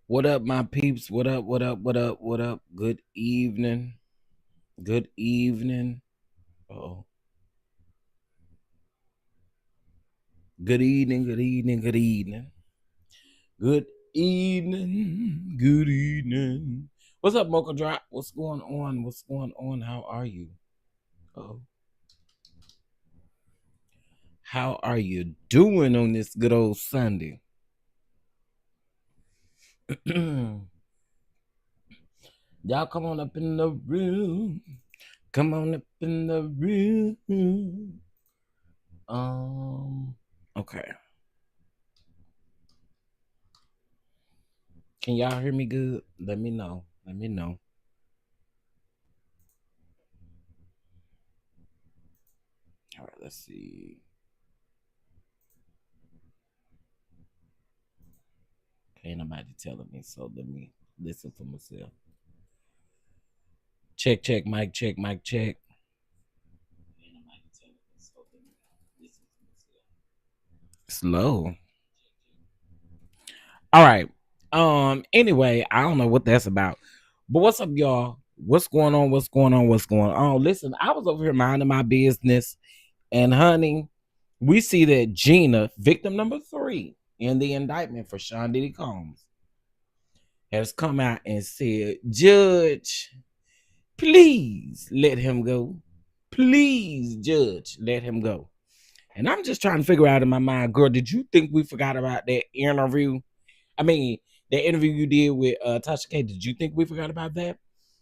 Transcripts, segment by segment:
What up, my peeps? What up? What up? What up? What up? Good evening. Good evening. Oh, good evening. Good evening. Good evening. Good evening. Good evening. What's up, Mocha Drop? What's going on? What's going on? How are you? Oh, how are you doing on this good old Sunday? Y'all come on up in the room. Come on up in the room. Um. Okay. Can y'all hear me good? Let me know. Let me know. All right, let's see. Ain't nobody telling me, so let me listen for myself. Check, check, mic, check, mic, check. Ain't nobody telling me, so let me listen for myself. Slow. All right. Anyway, I don't know what that's about. But what's up, y'all? What's going on? What's going on? What's going on? Listen, I was over here minding my business, and honey, we see that GINA, victim number 3 in the indictment for Sean Diddy Combs, has come out and said, Judge, please let him go. Please, Judge, let him go. And I'm just trying to figure out in my mind, girl, did you think we forgot about that interview? I mean, the interview you did with Tasha K, did you think we forgot about that?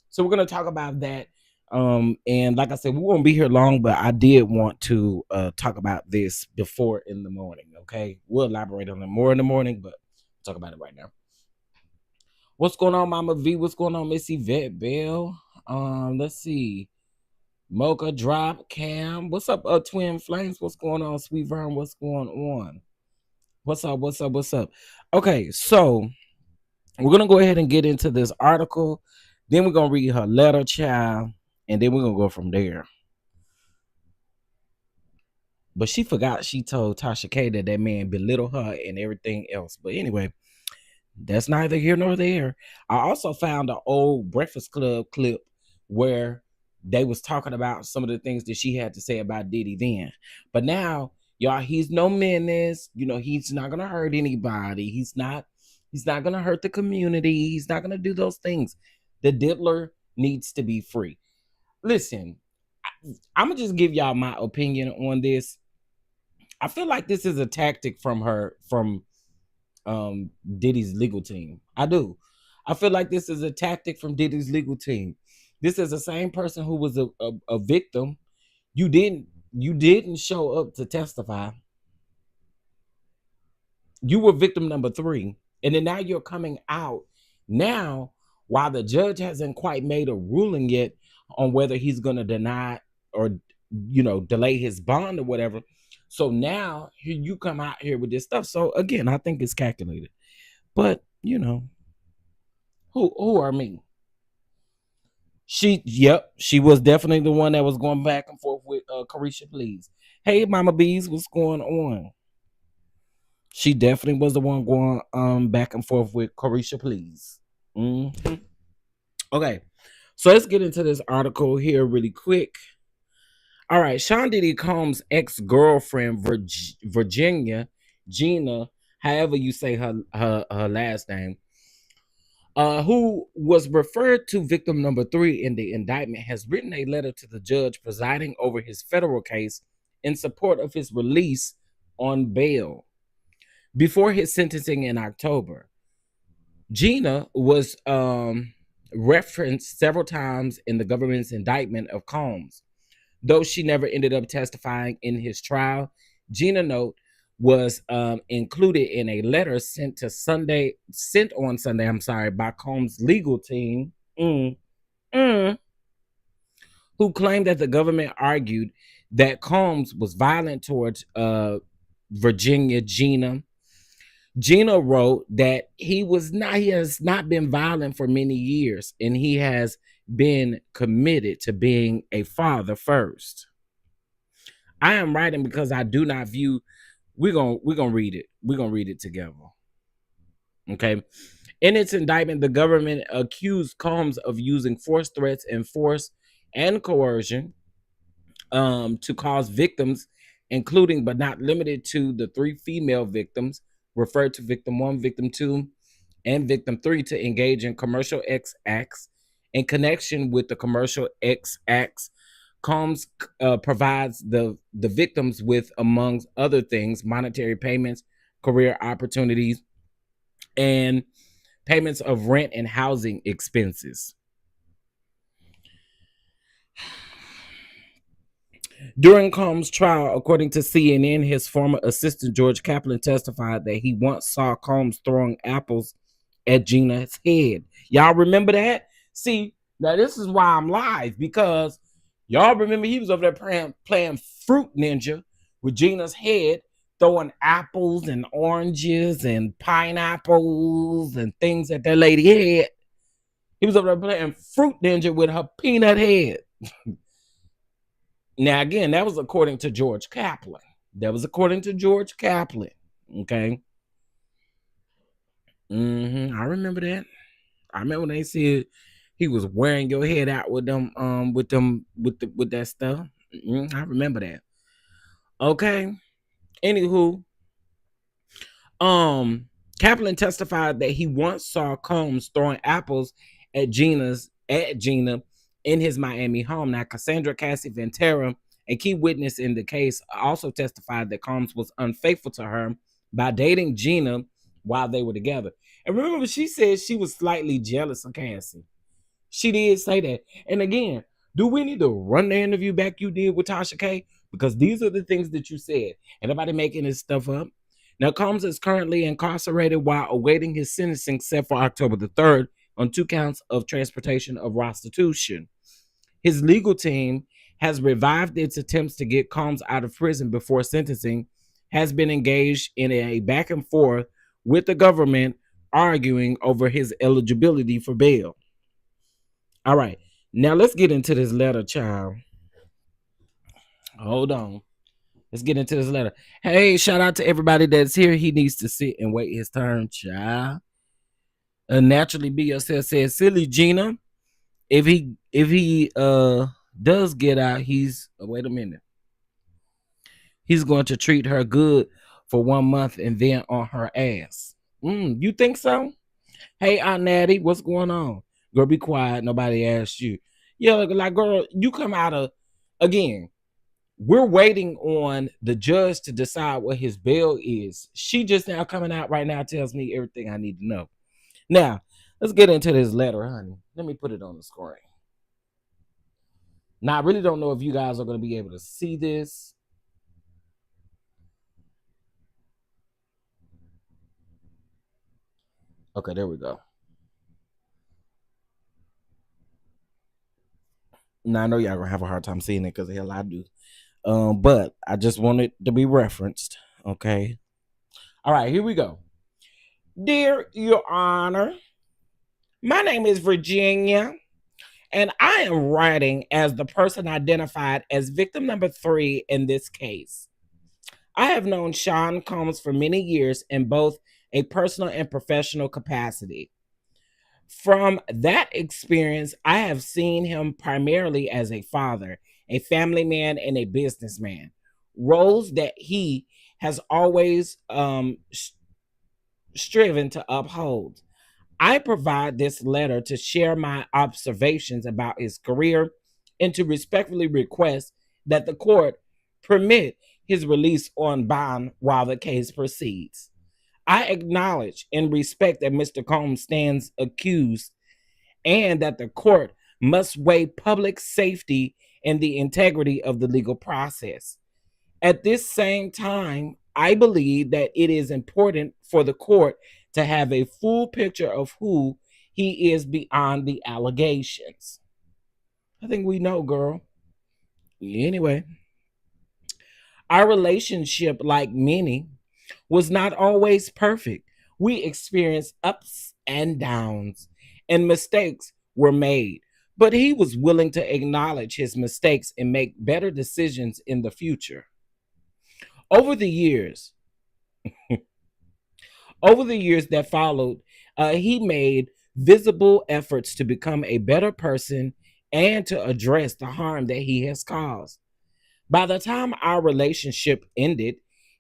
So we're going to talk about that. And like I said, we won't be here long, but I did want to talk about this before in the morning. Okay, we'll elaborate on it more in the morning, but talk about it right now. What's going on, Mama V? What's going on, Missy Vet Bell? Let's see. Mocha Drop Cam. What's up, Twin Flames? What's going on, Sweet Vern? What's going on? What's up? What's up? What's up? Okay, so we're gonna go ahead and get into this article. Then we're gonna read her letter, child, and then we're gonna go from there. But she forgot she told Tasha K that that man belittled her and everything else. But anyway, that's neither here nor there. I also found an old Breakfast Club clip where they was talking about some of the things that she had to say about Diddy then. But now, y'all, he's no menace. You know, he's not gonna hurt anybody. He's not gonna hurt the community. He's not gonna do those things. The diddler needs to be free. Listen, I'm gonna just give y'all my opinion on this. I feel like this is a tactic from Diddy's legal team. I do. I feel like this is a tactic from Diddy's legal team. This is the same person who was a victim. You didn't show up to testify. You were victim number 3. And then now you're coming out now while the judge hasn't quite made a ruling yet on whether he's gonna deny or delay his bond or whatever. So now here you come out here with this stuff. So again, I think it's calculated. But who are me? She was definitely the one that was going back and forth with Carisha Please. Hey, Mama Bees, what's going on? She definitely was the one going back and forth with Carisha Please. Mm-hmm. Okay, so let's get into this article here really quick. All right, Sean Diddy Combs' ex-girlfriend Virginia Gina, however you say her last name, who was referred to victim number 3 in the indictment, has written a letter to the judge presiding over his federal case in support of his release on bail before his sentencing in October. Gina was referenced several times in the government's indictment of Combs. Though she never ended up testifying in his trial, Gina note was included in a letter sent on Sunday, by Combs' legal team, who claimed that the government argued that Combs was violent towards Virginia Gina. Gina wrote that he has not been violent for many years, and he has been committed to being a father first. I am writing because I do not view. We're gonna read it. We're gonna read it together. Okay. In its indictment, the government accused Combs of using force threats and force and coercion to cause victims, including but not limited to the 3 female victims referred to victim 1, victim 2, and victim 3, to engage in commercial X acts. In connection with the commercial X acts, Combs provides the victims with, among other things, monetary payments, career opportunities, and payments of rent and housing expenses. During Combs' trial, according to CNN, his former assistant George Kaplan testified that he once saw Combs throwing apples at GINA's head. Y'all remember that? See, now this is why I'm live, because y'all remember he was over there playing Fruit Ninja with GINA's head, throwing apples and oranges and pineapples and things at that lady head. He was over there playing Fruit Ninja with her peanut head. Now, again, that was according to George Kaplan. Okay. I remember that. I remember when they said he was wearing your head out with them, with that stuff. I remember that. Okay. Anywho, Kaplan testified that he once saw Combs throwing apples at GINA in his Miami home. Now, Cassandra Cassie Ventura, a key witness in the case, also testified that Combs was unfaithful to her by dating GINA while they were together. And remember, she said she was slightly jealous of Cassie. She did say that. And again, do we need to run the interview back you did with Tasha K? Because these are the things that you said. And nobody making this stuff up. Now, Combs is currently incarcerated while awaiting his sentencing set for October the 3rd on 2 counts of transportation of prostitution. His legal team has revived its attempts to get Combs out of prison before sentencing, has been engaged in a back and forth with the government, arguing over his eligibility for bail. All right, now let's get into this letter, child. Hold on. Let's get into this letter. Hey, shout out to everybody that's here. He needs to sit and wait his turn, child. Naturally be yourself, says silly Gina. If he does get out, he's wait a minute. He's going to treat her good for 1 month and then on her ass. You think so? Hey, Aunt Natty, what's going on? Girl, be quiet. Nobody asked you. Yeah, like girl, you come out of, again, we're waiting on the judge to decide what his bail is. She just now coming out right now tells me everything I need to know. Now, let's get into this letter, honey. Let me put it on the screen. Now, I really don't know if you guys are going to be able to see this. Okay, there we go. Now, I know y'all going to have a hard time seeing it because the hell I do. But I just want it to be referenced. Okay. All right, here we go. Dear Your Honor, my name is Virginia, and I am writing as the person identified as victim number 3 in this case. I have known Sean Combs for many years in both a personal and professional capacity. From that experience, I have seen him primarily as a father, a family man, and a businessman, roles that he has always striven to uphold. I provide this letter to share my observations about his career and to respectfully request that the court permit his release on bond while the case proceeds. I acknowledge and respect that Mr. Combs stands accused and that the court must weigh public safety and the integrity of the legal process. At this same time, I believe that it is important for the court to have a full picture of who he is beyond the allegations. I think we know, girl. Anyway, our relationship, like many, was not always perfect. We experienced ups and downs, and mistakes were made. But he was willing to acknowledge his mistakes and make better decisions in the future. Over the years, Over the years that followed, he made visible efforts to become a better person and to address the harm that he has caused. By the time our relationship ended,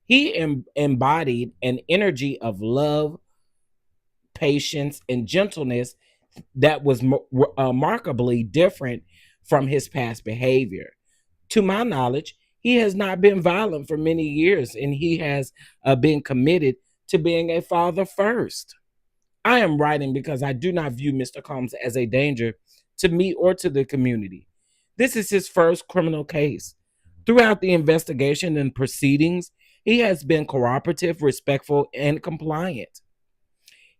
he embodied an energy of love, patience, and gentleness that was remarkably different from his past behavior. To my knowledge, he has not been violent for many years, and he has been committed to being a father first. I am writing because I do not view Mr. Combs as a danger to me or to the community. This is his first criminal case. Throughout the investigation and proceedings, he has been cooperative, respectful, and compliant.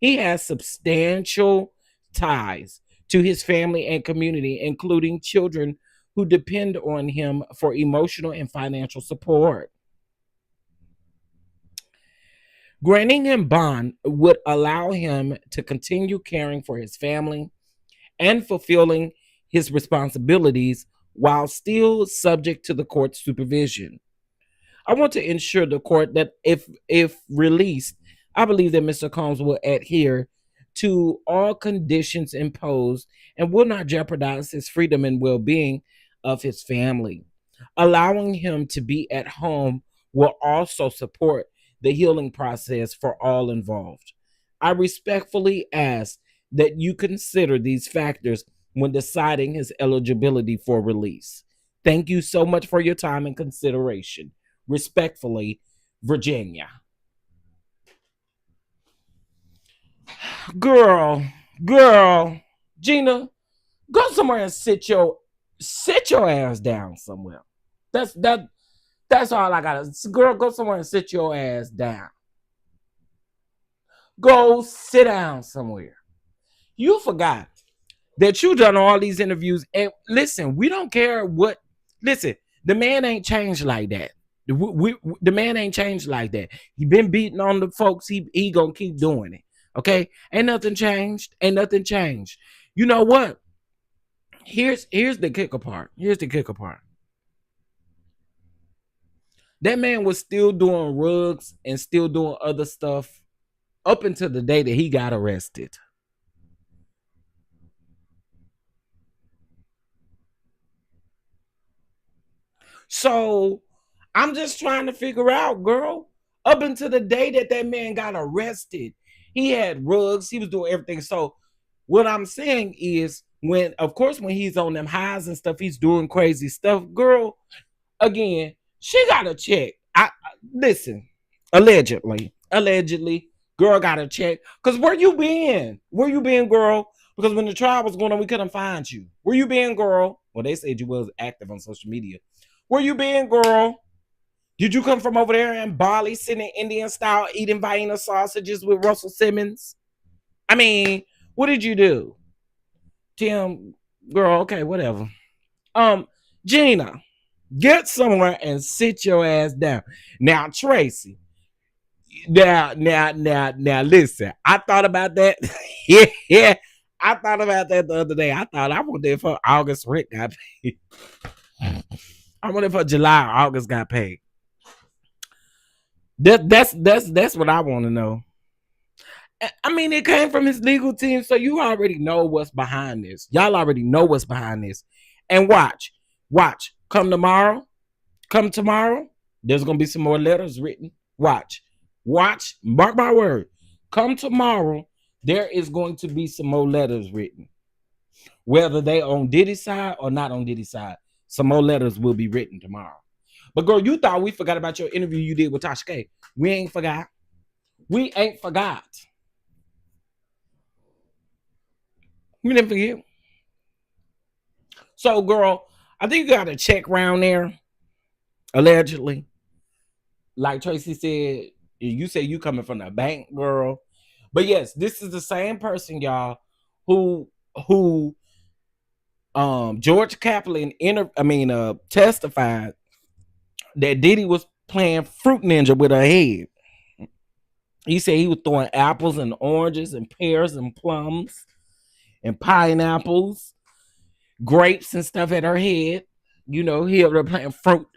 He has substantial ties to his family and community, including children who depend on him for emotional and financial support. Granting him bond would allow him to continue caring for his family and fulfilling his responsibilities while still subject to the court's supervision. I want to ensure the court that if released, I believe that Mr. Combs will adhere to all conditions imposed and will not jeopardize his freedom and well-being of his family. Allowing him to be at home will also support the healing process for all involved. I respectfully ask that you consider these factors when deciding his eligibility for release. Thank you so much for your time and consideration. Respectfully, Virginia. Girl, Gina, go somewhere and sit your ass down somewhere. That's all I gotta. Girl, go somewhere and sit your ass down. Go sit down somewhere. You forgot that you done all these interviews. And listen, we don't care what. Listen, the man ain't changed like that. The man ain't changed like that. He been beating on the folks. He gonna keep doing it. Okay, ain't nothing changed. Ain't nothing changed. You know what? Here's the kicker part. Here's the kicker part. That man was still doing rugs and still doing other stuff up until the day that he got arrested. So I'm just trying to figure out, girl, up until the day that that man got arrested, he had rugs, he was doing everything. So what I'm saying is when, of course, when he's on them highs and stuff, he's doing crazy stuff. Girl, again, she got a check. I listen, allegedly, girl got a check. Cause where you been? Where you been, girl? Because when the trial was going on, we couldn't find you. Where you been, girl? Well, they said you was active on social media. Where you been, girl? Did you come from over there in Bali, sitting Indian style, eating Vienna sausages with Russell Simmons? I mean, what did you do? Tim, girl, okay, whatever. Gina, get somewhere and sit your ass down. Now, Tracy. Now, listen. I thought about that. Yeah. I thought about that the other day. I thought I wanted it for August rent got paid. I wanted for July, August got paid. That's what I want to know. I mean, it came from his legal team, so you already know what's behind this. Y'all already know what's behind this. And watch. Come tomorrow, there's gonna be some more letters written. Watch. Mark my word. Come tomorrow, there is going to be some more letters written. Whether they on Diddy's side or not on Diddy's side, some more letters will be written tomorrow. But girl, you thought we forgot about your interview you did with Tasha K. We ain't forgot. We didn't forget. So, girl, I think you got a check round there, allegedly. Like Tracy said, you say you coming from the bank, girl. But yes, this is the same person, y'all, who George Kaplan testified that Diddy was playing Fruit Ninja with her head. He said he was throwing apples and oranges and pears and plums and pineapples, grapes and stuff at her head. You know, he over there playing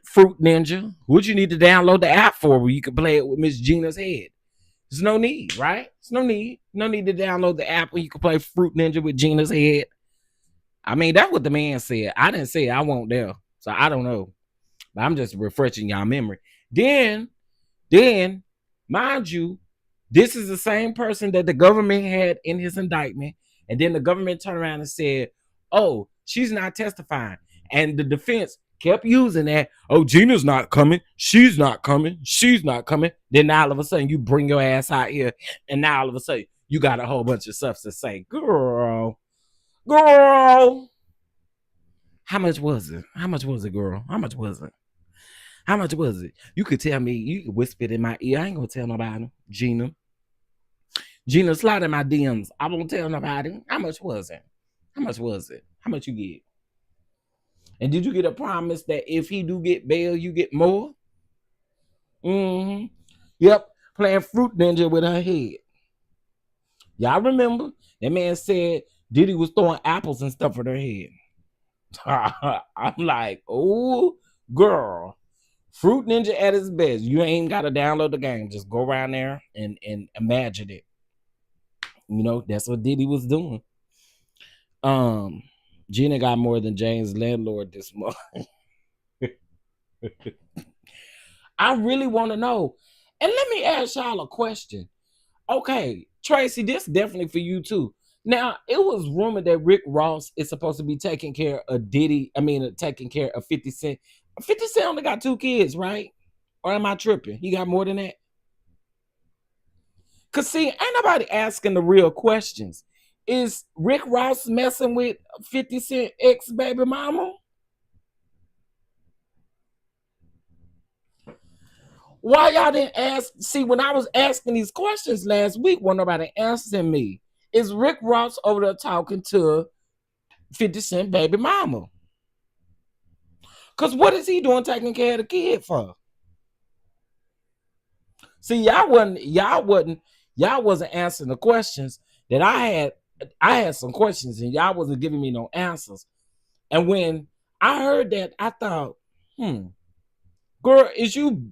Fruit Ninja. What you need to download the app for where you can play it with Miss Gina's head. There's no need, right? There's no need. No need to download the app where you can play Fruit Ninja with Gina's head. I mean, that's what the man said. I didn't say I won't there. So I don't know. But I'm just refreshing y'all memory. Then, mind you, this is the same person that the government had in his indictment. And then the government turned around and said, oh, she's not testifying. And the defense kept using that. Oh, Gina's not coming. She's not coming. She's not coming. Then now all of a sudden you bring your ass out here. And now all of a sudden you got a whole bunch of stuff to say. Girl. How much was it? How much was it, girl? How much was it? How much was it? You could tell me. You could whisper it in my ear. I ain't gonna tell nobody. Gina, slide in my DMs. I won't tell nobody. How much was it? How much was it? How much you get? And did you get a promise that if he do get bail, you get more? Mm-hmm. Yep. Playing Fruit Ninja with her head. Y'all remember? That man said Diddy was throwing apples and stuff at her head. I'm like, oh, girl. Fruit Ninja at its best. You ain't got to download the game. Just go around there and imagine it. You know, that's what Diddy was doing. Gina got more than James' landlord this month. I really want to know. And let me ask y'all a question. Okay, Tracy, this is definitely for you too. Now, it was rumored that Rick Ross is supposed to be taking care of taking care of 50 Cent. 50 Cent only got 2 kids, right? Or am I tripping? He got more than that? Because, see, ain't nobody asking the real questions. Is Rick Ross messing with 50 Cent ex-baby mama? Why y'all didn't ask? See, when I was asking these questions last week, wasn't nobody answering me. Is Rick Ross over there talking to 50 Cent baby mama? Because what is he doing taking care of the kid for? See, y'all wasn't answering the questions that I had. I had some questions and y'all wasn't giving me no answers. And when I heard that, I thought, girl, is you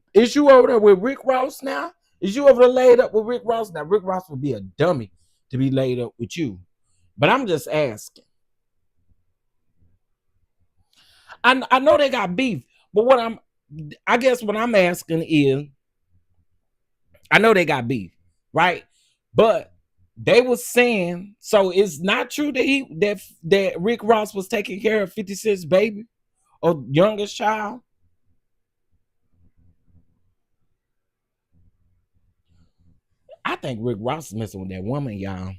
over there with Rick Ross now? Is you over there laid up with Rick Ross? Now, Rick Ross would be a dummy to be laid up with you. But I'm just asking. I know they got beef, but what I'm asking is, I know they got beef, right? But they was saying, so it's not true that that Rick Ross was taking care of 50 Cent's baby or youngest child. I think Rick Ross is messing with that woman, y'all.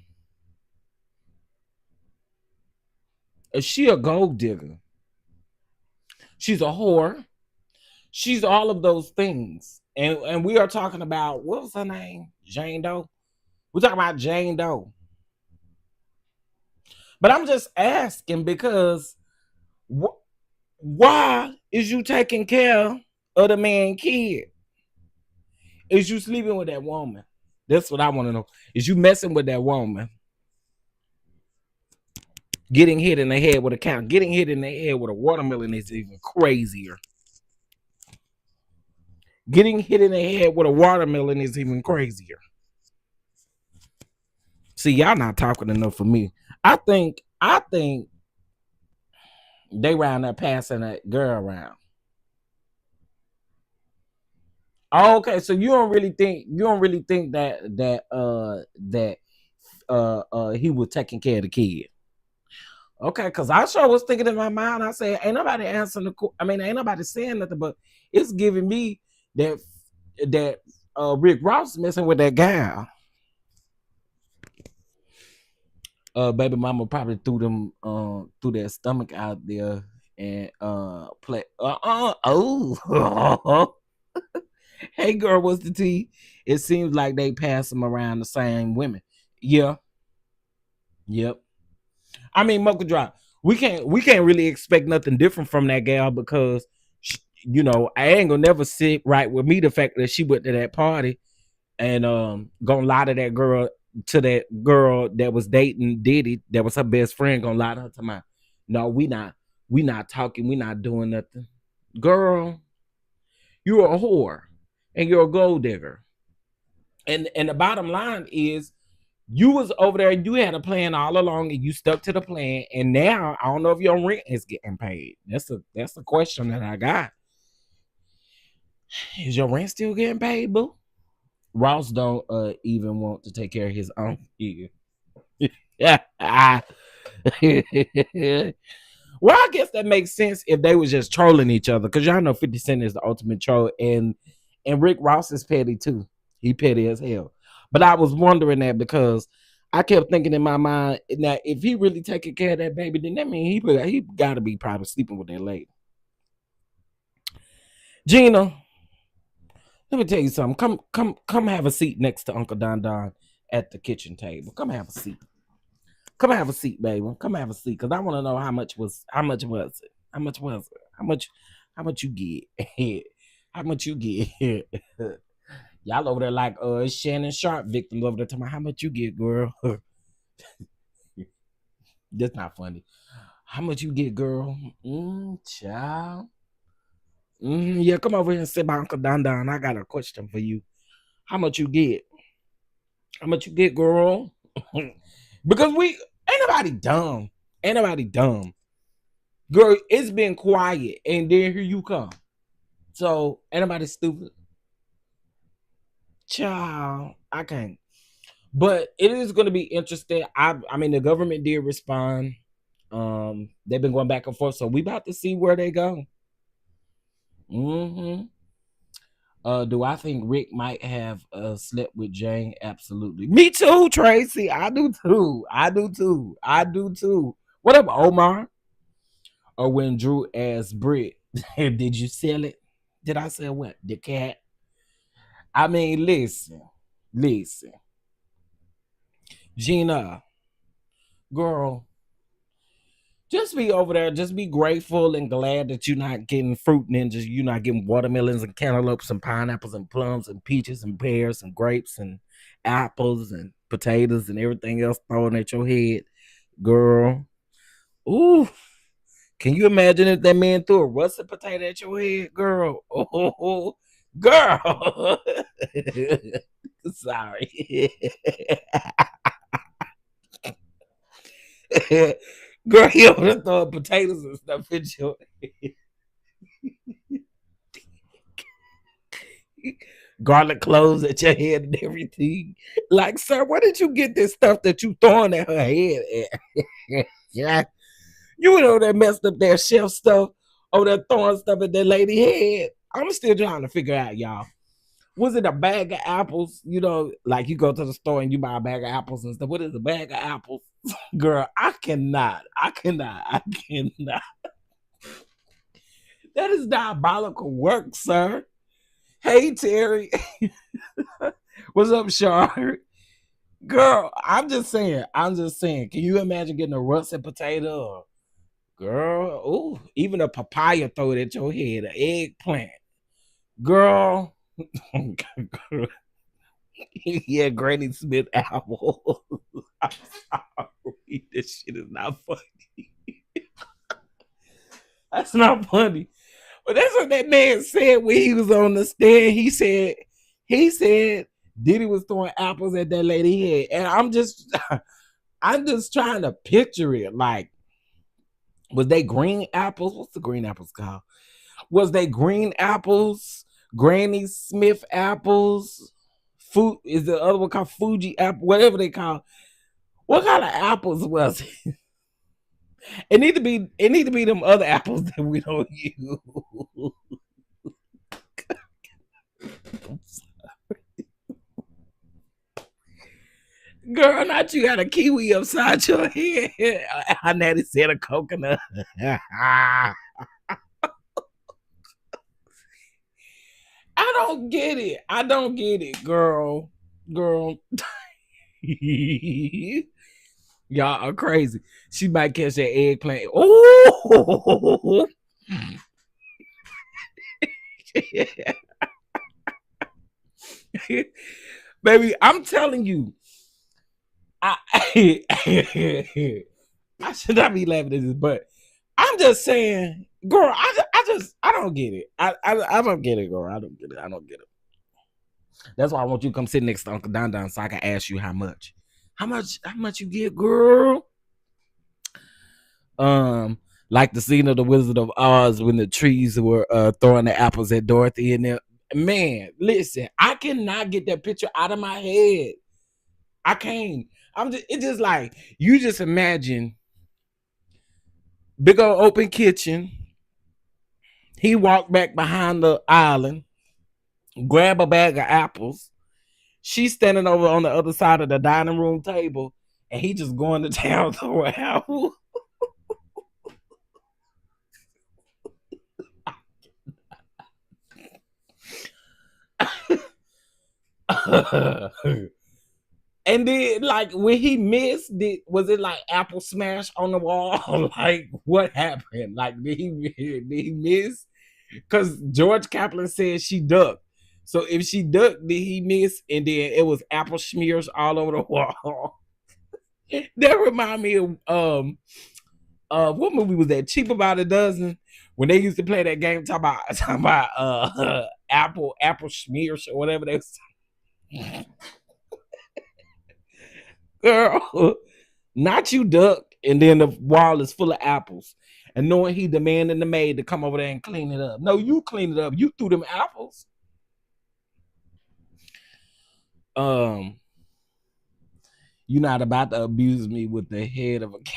Is she a gold digger? She's a whore. She's all of those things. And we are talking about, what was her name? Jane Doe. We're talking about Jane Doe. But I'm just asking because why is you taking care of the man kid? Is you sleeping with that woman? That's what I want to know. Is you messing with that woman? Getting hit in the head with a count. Getting hit in the head with a watermelon is even crazier. Getting hit in the head with a watermelon is even crazier. See, y'all not talking enough for me. I think they round there passing that girl around. Oh, okay, so you don't really think that he was taking care of the kid. Okay, because I sure was thinking in my mind, I said, ain't nobody answering ain't nobody saying nothing, but it's giving me that Rick Ross messing with that gal. Baby mama probably threw their stomach out there and play. Hey girl, what's the tea? It seems like they pass them around the same women. Yeah. Yep. I mean, Mocha Drop. We can't really expect nothing different from that gal because I ain't gonna never sit right with me the fact that she went to that party and gonna lie to that girl that was dating Diddy, that was her best friend, gonna lie to her to my no, we not talking, we not doing nothing. Girl, you're a whore and you're a gold digger. And the bottom line is you was over there, you had a plan all along and you stuck to the plan. And now I don't know if your rent is getting paid. That's a question that I got. Is your rent still getting paid, boo? Ross don't even want to take care of his own. Yeah. Well, I guess that makes sense if they was just trolling each other, because y'all know 50 Cent is the ultimate troll, and Rick Ross is petty too. He petty as hell. But I was wondering that because I kept thinking in my mind, now if he really taking care of that baby, then that means he got to be probably sleeping with that lady. Gina, let me tell you something. Come have a seat next to Uncle Don Don at the kitchen table. Come have a seat. Come have a seat, baby. Come have a seat, cause I want to know how much was it? How much was it? How much you get? How much you get? Y'all over there like Shannon Sharp victims over there talking about how much you get, girl. That's not funny. How much you get, girl? Child. Yeah, come over here and sit by Uncle Don Don. I got a question for you. How much you get? How much you get, girl? Because ain't nobody dumb. Ain't nobody dumb. Girl, it's been quiet, and then here you come. So, ain't nobody stupid. Child, I can't. But it is going to be interesting. I mean, the government did respond. They've been going back and forth, so we about to see where they go. Mm-hmm. Do I think Rick might have slept with Jane? Absolutely. Me too, Tracy. I do too. What up, Omar? Or when Drew asked Britt, did you sell it? Did I sell what? The cat? I mean, listen. Gina, girl, just be over there. Just be grateful and glad that you're not getting fruit ninjas. You're not getting watermelons and cantaloupes and pineapples and plums and peaches and pears and grapes and apples and potatoes and everything else thrown at your head, girl. Ooh, can you imagine if that man threw a russet potato at your head, girl? Oh, girl. Sorry. Girl, you over there throwing potatoes and stuff at your garlic cloves at your head and everything. Like, sir, where did you get this stuff that you throwing at her head at? Yeah. You went over there messed up that chef stuff, over there throwing stuff at that lady head. I'm still trying to figure out, y'all. Was it a bag of apples? You know, like you go to the store and you buy a bag of apples and stuff. What is a bag of apples? Girl, I cannot. That is diabolical work, sir. Hey, Terry. What's up, Char? Girl, I'm just saying. Can you imagine getting a russet potato? Or, girl, ooh, even a papaya throw it at your head, an eggplant. Girl. Yeah, Granny Smith apple. I'm sorry. This shit is not funny. That's not funny. But that's what that man said when he was on the stand. He said Diddy was throwing apples at that lady head. And I'm just trying to picture it. Like, was they green apples? What's the green apples called? Was they green apples? Granny Smith apples? Food is the other one called Fuji apple, whatever they call. What kind of apples was it? It need to be them other apples that we don't use. Girl, not you got a kiwi upside your head. I natty said a coconut. I don't get it, girl. Y'all are crazy. She might catch that eggplant. Oh, baby, I'm telling you, I should not be laughing at this, but I'm just saying, girl, I don't get it. I don't get it, girl. I don't get it. That's why I want you to come sit next to Uncle DonDon so I can ask you how much. How much you get, girl? Like the scene of the Wizard of Oz when the trees were throwing the apples at Dorothy and there. Man, listen, I cannot get that picture out of my head. I can't. It's just like you just imagine big old open kitchen. He walked back behind the island, grab a bag of apples. She's standing over on the other side of the dining room table, and he just going to town throwing apples. And then, like, when he missed, was it like apple smash on the wall? Like, what happened? Like, did he miss? Because George Kaplan said she ducked. So if she ducked, did he miss? And then it was apple smears all over the wall. That remind me of what movie was that? Cheap About a Dozen, when they used to play that game talking about apple smears or whatever they was. Girl, not you duck, and then the wall is full of apples. And knowing he demanding the maid to come over there and clean it up. No, you clean it up. You threw them apples. You're not about to abuse me with the head of a cat.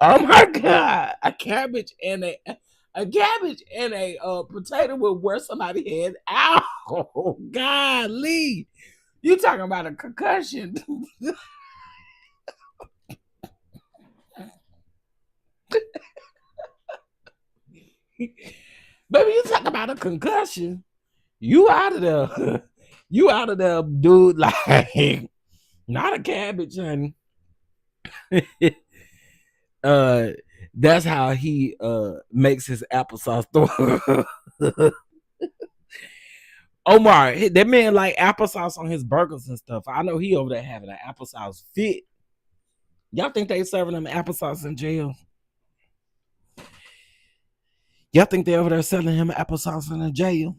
Oh my God. A cabbage and a potato will wear somebody's head out. Oh, golly. You talking about a concussion. Baby, you talking about a concussion. You out of there. You out of there, dude. Like, not a cabbage, honey. That's how he makes his applesauce. Omar, that man like applesauce on his burgers and stuff. I know he over there having an applesauce fit. Y'all think they serving them applesauce in jail? Y'all think they over there selling him applesauce in the jail?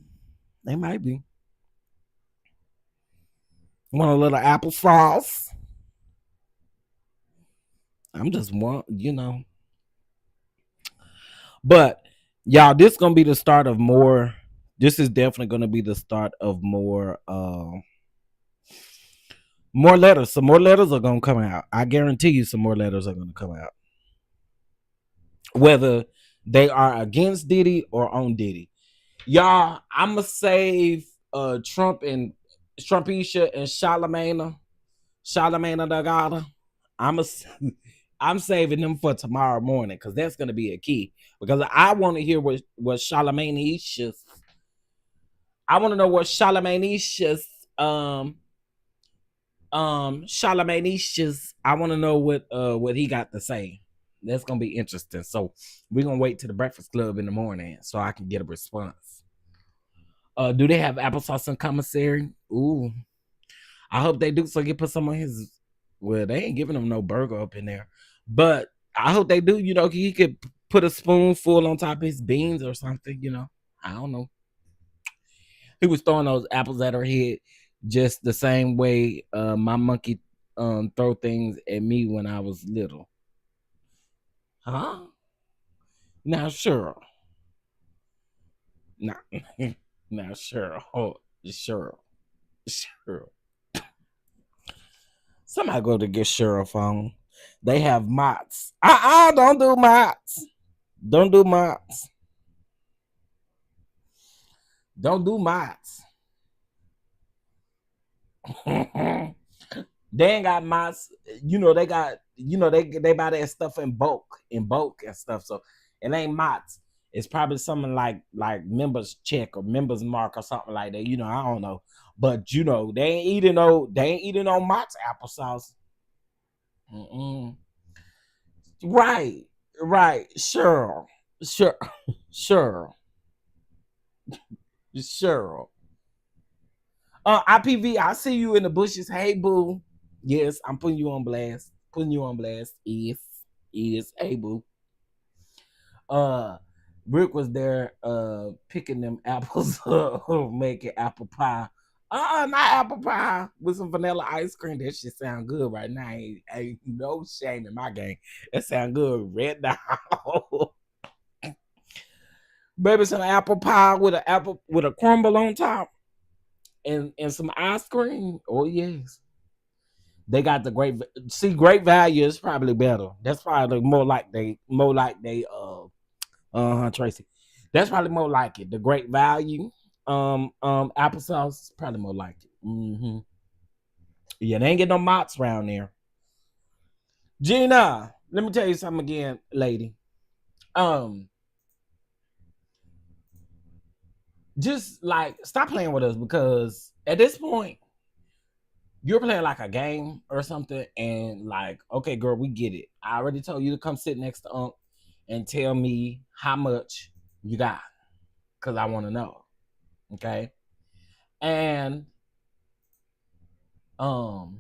They might be. Want a little applesauce? I'm just one. But y'all, this is gonna be the start of more. This is definitely gonna be the start of more letters. Some more letters are gonna come out. I guarantee you some more letters are gonna come out. Whether they are against Diddy or on Diddy. Y'all, I'ma save Trumpisha and Charlamagne the God. I'm saving them for tomorrow morning because that's gonna be a key. Because I want to hear what Charlamagne's. I want to know what Charlamagne's Charlamagne's. I want to know what he got to say. That's gonna be interesting. So we're gonna wait to the Breakfast Club in the morning so I can get a response. Do they have applesauce and commissary? Ooh, I hope they do. So you put some on his. Well, they ain't giving him no burger up in there, but I hope they do. He could put a spoonful on top of his beans or something. I don't know. He was throwing those apples at her head just the same way my monkey throw things at me when I was little. Huh? Now, sure. Now, now, sure. Oh, sure. Sure. Somebody go to get Cheryl a phone. They have mots. Don't do mots. Don't do mots. Don't do mots. They ain't got mots. They got, they buy that stuff in bulk and stuff. So it ain't mots. It's probably something like members check or members mark or something like that. I don't know. But they ain't eating no Mott's applesauce. Right. Sure. IPV, I see you in the bushes. Hey, boo. Yes, I'm putting you on blast. Yes. Hey, boo. uh Rick was there picking them apples up, making apple pie. Not apple pie with some vanilla ice cream. That shit sound good right now. Ain't no shame in my game. That sound good. Red now. Baby, some apple pie with a crumble on top and some ice cream. Oh yes. They got the great value is probably better. That's probably more like they Tracy. That's probably more like it. The great value applesauce is probably more like it. Yeah, they ain't get no mots around there. Gina, let me tell you something again, lady. Just like stop playing with us because at this point you're playing like a game or something, and like, okay, girl, we get it. I already told you to come sit next to Unc and tell me how much you got, because I want to know. Okay. And girl,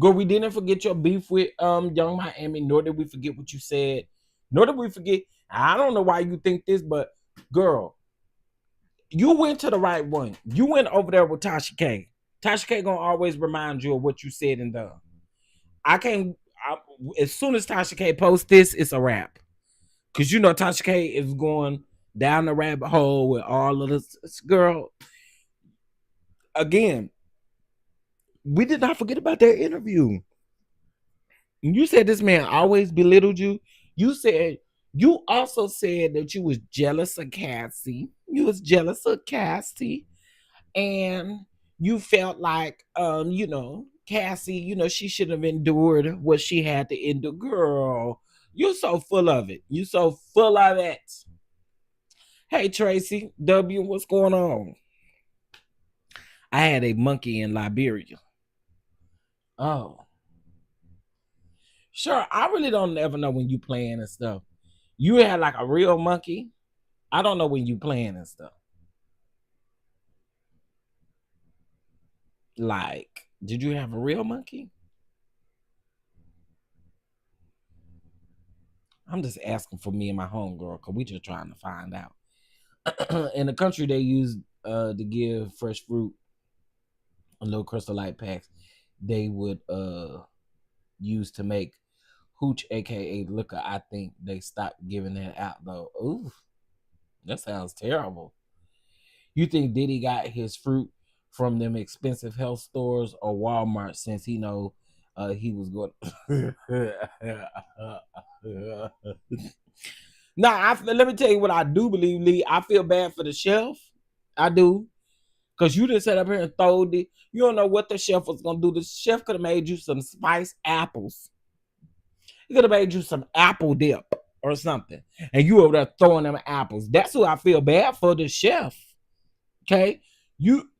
we didn't forget your beef with Young Miami, nor did we forget what you said, nor did we forget. I don't know why you think this, but girl, you went to the right one. You went over there with Tasha K. Tasha K gonna always remind you of what you said and done. As soon as Tasha K posts this, it's a wrap. Cause you know Tasha K is going down the rabbit hole with all of this. Girl, again, we did not forget about that interview. You said this man always belittled you. You also said that you was jealous of Cassie. You was jealous of Cassie, and you felt like, Cassie, she should have endured what she had to endure. Girl, you're so full of it. You so full of it. Hey Tracy, W, what's going on? I had a monkey in Liberia. Oh, sure. I really don't ever know when you playing and stuff. You had like a real monkey. I don't know when you playing and stuff. Like, did you have a real monkey? I'm just asking for me and my homegirl because we just trying to find out. In the country, they use to give fresh fruit a little crystal light packs. They would use to make hooch, aka liquor. I think they stopped giving that out though. Ooh, that sounds terrible. You think Diddy got his fruit from them expensive health stores or Walmart since he know he was going? Nah, let me tell you what I do believe, Lee. I feel bad for the chef. I do. Because you just sat up here and throwed it. You don't know what the chef was going to do. The chef could have made you some spiced apples. He could have made you some apple dip or something. And you over there throwing them apples. That's who I feel bad for, the chef. Okay? You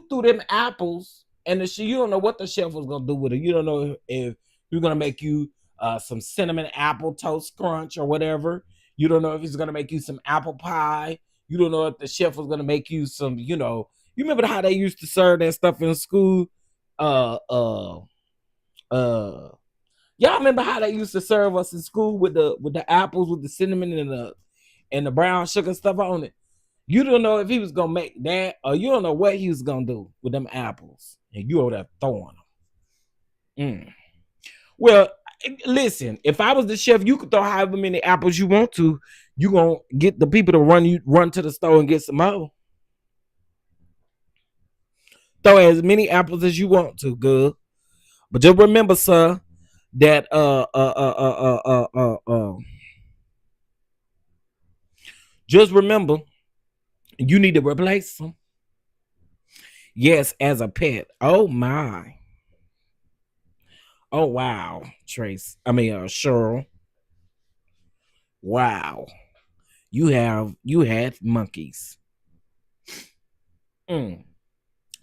threw them apples, and you don't know what the chef was going to do with it. You don't know if you're going to make you some cinnamon apple toast crunch or whatever. You don't know if he's going to make you some apple pie. You don't know if the chef was going to make you some, you remember how they used to serve that stuff in school? Y'all remember how they used to serve us in school with the apples with the cinnamon and the brown sugar stuff on it? You don't know if he was gonna make that, or you don't know what he was gonna do with them apples, and you over there throwing them. Well, listen, if I was the chef, you could throw however many apples you want to. You gonna get the people to run to the store and get some more. Throw as many apples as you want to, good. But just remember, sir, that just remember, you need to replace them. Yes, as a pet. Oh my. Oh wow, Trace. I mean, Cheryl. Wow, you had monkeys.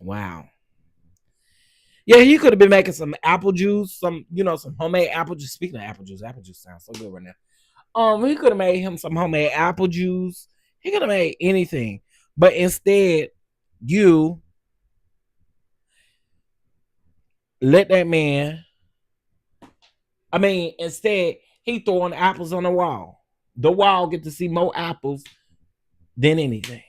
Wow. Yeah, he could have been making some apple juice, some homemade apple juice. Speaking of apple juice sounds so good right now. He could have made him some homemade apple juice. He could have made anything, but instead, you let that man. I mean, instead, He throwing apples on the wall. The wall get to see more apples than anything.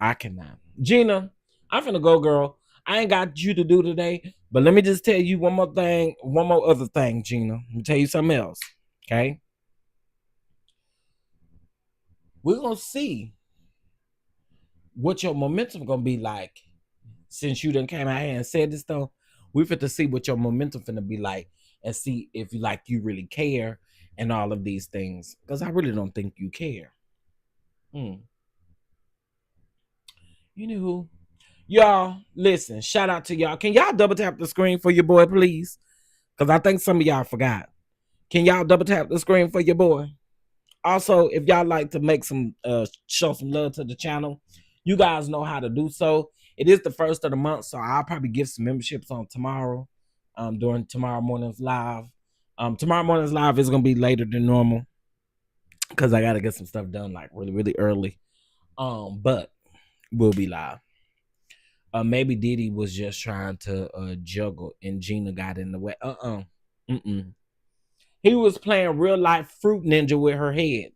I cannot. Gina, I'm finna go, girl. I ain't got you to do today, but let me just tell you one more thing, one more other thing, Gina. Let me tell you something else. Okay? We're gonna see what your momentum gonna be like since you done came out here and said this stuff. We fit to see what your momentum finna be like and see if you really care and all of these things. Because I really don't think you care. You know who? Y'all, listen, shout out to y'all. Can y'all double tap the screen for your boy, please? Because I think some of y'all forgot. Can y'all double tap the screen for your boy? Also, if y'all like to make some show some love to the channel, you guys know how to do so. It is the first of the month, so I'll probably give some memberships on tomorrow, during tomorrow morning's live. Tomorrow morning's live is gonna be later than normal because I gotta get some stuff done like really, really early. But we'll be live. Maybe Diddy was just trying to juggle and Gina got in the way. He was playing real life Fruit Ninja with her head.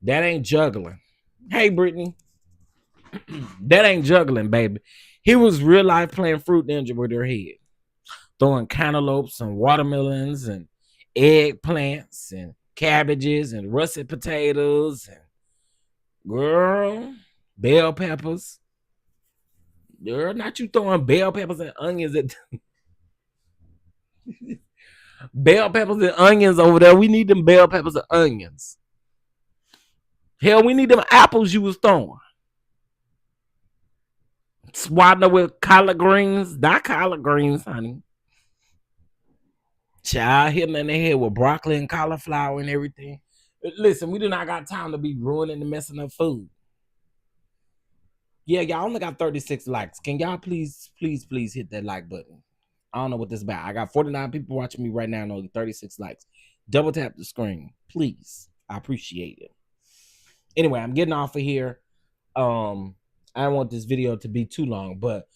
That ain't juggling. Hey, Brittany. That ain't juggling, baby. He was real life playing Fruit Ninja with her head. Throwing cantaloupes and watermelons and eggplants and cabbages and russet potatoes and girl, bell peppers. Girl, not you throwing bell peppers and onions at bell peppers and onions over there. We need them bell peppers and onions. Hell, we need them apples you was throwing. Swaddling with collard greens. Not collard greens, honey. Child hitting in the head with broccoli and cauliflower and everything. Listen, we do not got time to be ruining and messing up food. Yeah, y'all only got 36 likes. Can y'all please hit that like button? I don't know what this is about. I got 49 people watching me right now and only 36 likes. Double tap the screen, please. I appreciate it. Anyway, I'm getting off of here. I don't want this video to be too long, but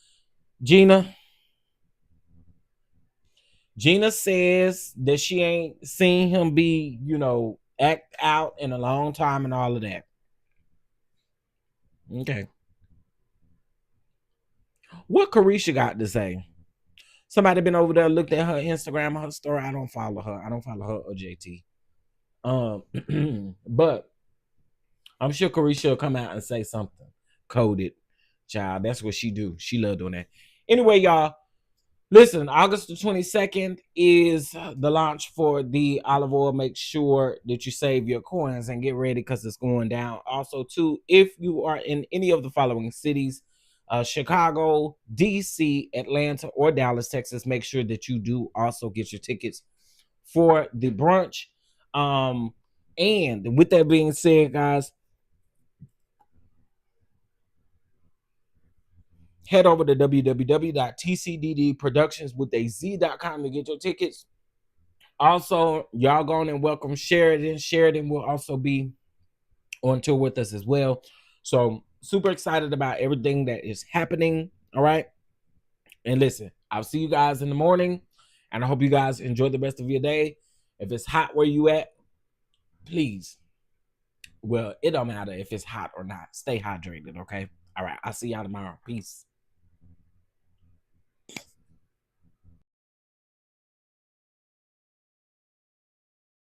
Gina says that she ain't seen him be, act out in a long time and all of that. Okay. What Carisha got to say? Somebody been over there, looked at her Instagram, her story. I don't follow her. I don't follow her or JT. But I'm sure Carisha will come out and say something. Coded. Child, that's what she do. She love doing that. Anyway, y'all, listen, August the 22nd is the launch for the olive oil. Make sure that you save your coins and get ready because it's going down. Also, too, if you are in any of the following cities, Chicago, DC, Atlanta, or Dallas, Texas, make sure that you do also get your tickets for the brunch. And with that being said, guys, head over to www.tcddproductionswithaz.com to get your tickets. Also, y'all go on and welcome Sheridan. Sheridan will also be on tour with us as well. So super excited about everything that is happening. All right. And listen, I'll see you guys in the morning. And I hope you guys enjoy the rest of your day. If it's hot where you at, please. Well, it don't matter if it's hot or not. Stay hydrated, okay? All right. I'll see y'all tomorrow. Peace.